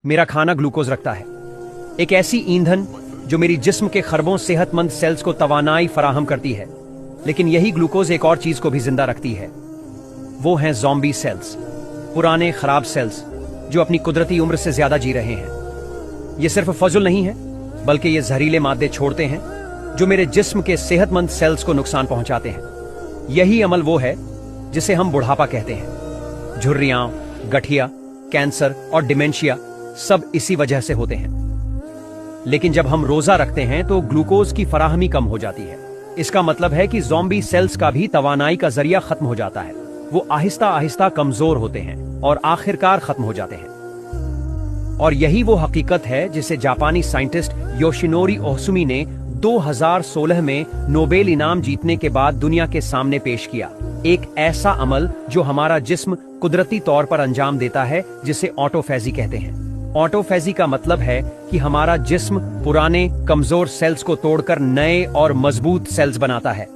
मेरा खाना ग्लूकोज रखता है, एक ऐसी ईंधन जो मेरी जिस्म के खरबों सेहतमंद सेल्स को तवानाई फराहम करती है। लेकिन यही ग्लूकोज एक और चीज को भी जिंदा रखती है, वो हैं ज़ॉम्बी सेल्स, पुराने खराब सेल्स जो अपनी कुदरती उम्र से ज्यादा जी रहे हैं। ये सिर्फ फजुल नहीं है, बल्कि ये जहरीले मादे छोड़ते हैं जो मेरे जिस्म के सेहतमंद सेल्स को नुकसान पहुंचाते हैं। यही अमल वो है जिसे हम बुढ़ापा कहते हैं। झुर्रियां, गठिया, कैंसर और डिमेंशिया सब इसी वजह से होते हैं। लेकिन जब हम रोजा रखते हैं तो ग्लूकोज की फराहमी कम हो जाती है। इसका मतलब है कि ज़ॉम्बी सेल्स का भी तवानाई का जरिया खत्म हो जाता है। वो आहिस्ता आहिस्ता कमजोर होते हैं और आखिरकार खत्म हो जाते हैं। और यही वो हकीकत है जिसे जापानी साइंटिस्ट योशिनोरी ओहसुमी ने 2016 में नोबेल इनाम जीतने के बाद दुनिया के सामने पेश किया। एक ऐसा अमल जो हमारा जिस्म कुदरती तौर पर अंजाम देता है, जिसे ऑटोफेजी कहते हैं। ऑटोफेजी का मतलब है कि हमारा जिस्म पुराने कमजोर सेल्स को तोड़कर नए और मजबूत सेल्स बनाता है।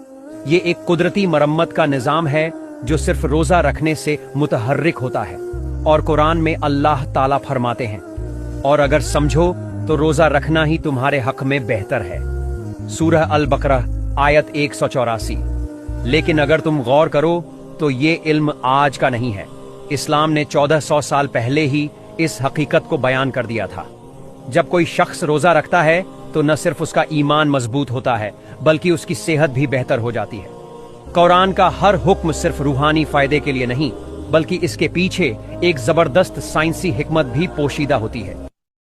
ये एक कुदरती मरम्मत का निजाम है जो सिर्फ रोजा रखने से मुतहर्रिक होता है। और कुरान में अल्लाह ताला फरमाते हैं, और अगर समझो तो रोजा रखना ही तुम्हारे हक में बेहतर है। सूरह अल बकरह आयत 184। लेकिन अगर तुम गौर करो तो ये इल्म आज का नहीं है। इस्लाम ने 1400 साल पहले ही इस हकीकत को बयान कर दिया था। जब कोई शख्स रोजा रखता है तो न सिर्फ उसका ईमान मजबूत होता है, बल्कि उसकी सेहत भी बेहतर हो जाती है। कुरान का हर हुक्म सिर्फ रूहानी फायदे के लिए नहीं, बल्कि इसके पीछे एक जबरदस्त साइंसी हिकमत भी पोशीदा होती है।